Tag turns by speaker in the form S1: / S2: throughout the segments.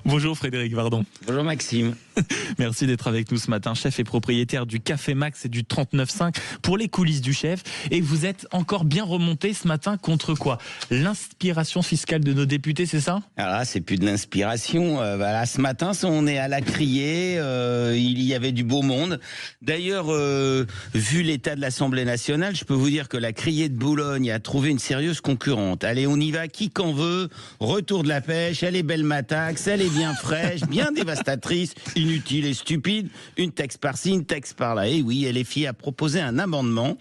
S1: Bonjour Frédéric Vardon.
S2: Bonjour Maxime.
S1: Merci d'être avec nous ce matin, chef et propriétaire du Café Max et du 39.5 pour les coulisses du chef. Et vous êtes encore bien remonté ce matin contre quoi? L'inspiration fiscale de nos députés, c'est ça?
S2: Alors là, c'est plus de l'inspiration. Voilà, ce matin, on est à la criée. Il y avait du beau monde. D'ailleurs, vu l'état de l'Assemblée nationale, je peux vous dire que la criée de Boulogne a trouvé une sérieuse concurrente. Allez, on y va, qui qu'en veut. Retour de la pêche, elle est belle mataxe, elle est bien fraîche, bien dévastatrice, inutile et stupide. Une texte par-ci, une texte par-là. Et oui, LFI a proposé un amendement.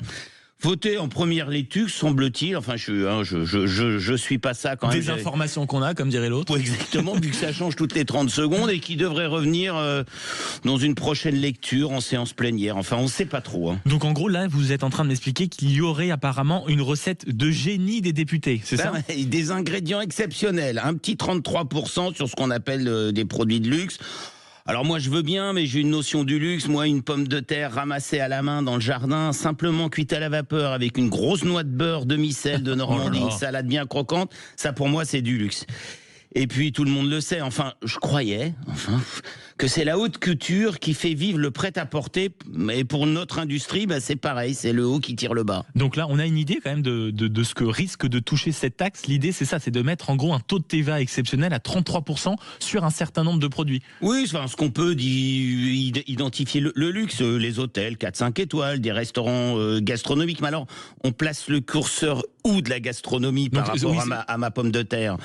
S2: Voté en première lecture, semble-t-il. Enfin, je suis pas ça quand même.
S1: Des informations qu'on a, comme dirait l'autre.
S2: Oui, exactement, vu que ça change toutes les 30 secondes et qui devrait revenir dans une prochaine lecture en séance plénière. Enfin, on sait pas trop.
S1: Donc en gros, là, vous êtes en train de m'expliquer qu'il y aurait apparemment une recette de génie des députés, c'est ça?
S2: Des ingrédients exceptionnels. Un petit 33% sur ce qu'on appelle des produits de luxe. Alors moi je veux bien, mais j'ai une notion du luxe. Moi, une pomme de terre ramassée à la main dans le jardin, simplement cuite à la vapeur avec une grosse noix de beurre demi-sel de Normandie, une salade bien croquante, ça pour moi c'est du luxe. Et puis tout le monde le sait, enfin je croyais que c'est la haute couture qui fait vivre le prêt-à-porter. Et pour notre industrie, c'est pareil, c'est le haut qui tire le bas.
S1: Donc là, on a une idée quand même de ce que risque de toucher cette taxe. L'idée, c'est ça, c'est de mettre en gros un taux de TVA exceptionnel à 33% sur un certain nombre de produits.
S2: Oui, enfin, ce qu'on peut identifier le luxe, les hôtels 4-5 étoiles, des restaurants gastronomiques. Mais alors, on place le curseur où de la gastronomie par rapport à ma pomme de terre?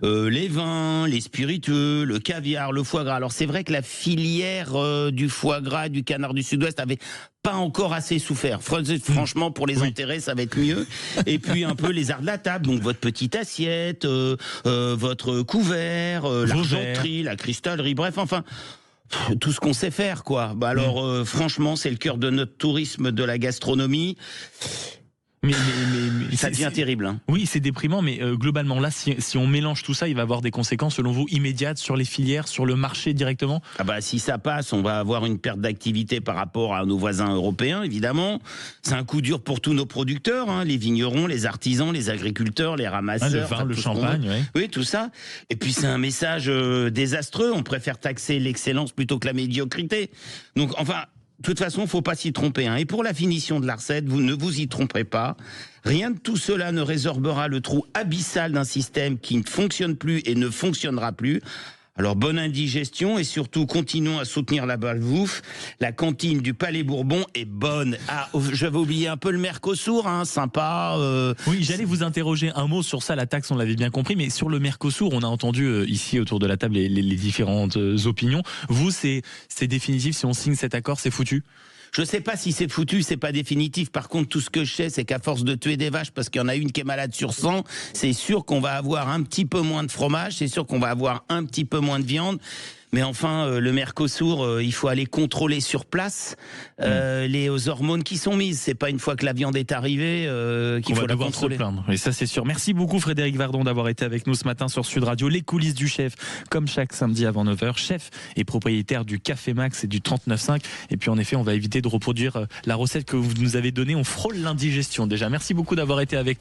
S2: Les vins, les spiritueux, le caviar, le foie gras. Alors c'est vrai que la filière du foie gras, du canard du Sud-Ouest avait pas encore assez souffert. Franchement, pour les enterrer, ça va être mieux. Et puis un peu les arts de la table, donc votre petite assiette, votre couvert, l'argenterie, la cristallerie, bref, enfin tout ce qu'on sait faire, quoi. Alors franchement, c'est le cœur de notre tourisme, de la gastronomie. Mais ça devient terrible. Hein.
S1: Oui, c'est déprimant, mais globalement, là, si on mélange tout ça, il va avoir des conséquences, selon vous, immédiates sur les filières, sur le marché directement?
S2: Si ça passe, on va avoir une perte d'activité par rapport à nos voisins européens, évidemment. C'est un coup dur pour tous nos producteurs, hein, les vignerons, les artisans, les agriculteurs, les ramasseurs.
S1: Le vin, le champagne,
S2: oui, tout ça. Et puis c'est un message désastreux. On préfère taxer l'excellence plutôt que la médiocrité. Donc, enfin... De toute façon, faut pas s'y tromper. Et pour la finition de la recette, vous ne vous y tromperez pas. Rien de tout cela ne résorbera le trou abyssal d'un système qui ne fonctionne plus et ne fonctionnera plus. Alors, bonne indigestion et surtout, continuons à soutenir la balbouffe. La cantine du Palais Bourbon est bonne. Ah, j'avais oublié un peu le Mercosur, hein, sympa.
S1: Oui, j'allais vous interroger un mot sur ça. La taxe, on l'avait bien compris, mais sur le Mercosur, on a entendu ici autour de la table les différentes opinions. Vous, c'est définitif, si on signe cet accord, c'est foutu?
S2: Je sais pas si c'est foutu, c'est pas définitif. Par contre, tout ce que je sais, c'est qu'à force de tuer des vaches, parce qu'il y en a une qui est malade sur 100, c'est sûr qu'on va avoir un petit peu moins de fromage, c'est sûr qu'on va avoir un petit peu moins de viande. Mais enfin, le Mercosur, il faut aller contrôler sur place les hormones qui sont mises. C'est pas une fois que la viande est arrivée qu'il faut la contrôler.
S1: Se plaindre. Et ça, c'est sûr. Merci beaucoup Frédéric Vardon d'avoir été avec nous ce matin sur Sud Radio. Les coulisses du chef, comme chaque samedi avant 9h. Chef et propriétaire du Café Max et du 39.5. Et puis en effet, on va éviter de reproduire la recette que vous nous avez donnée. On frôle l'indigestion déjà. Merci beaucoup d'avoir été avec nous.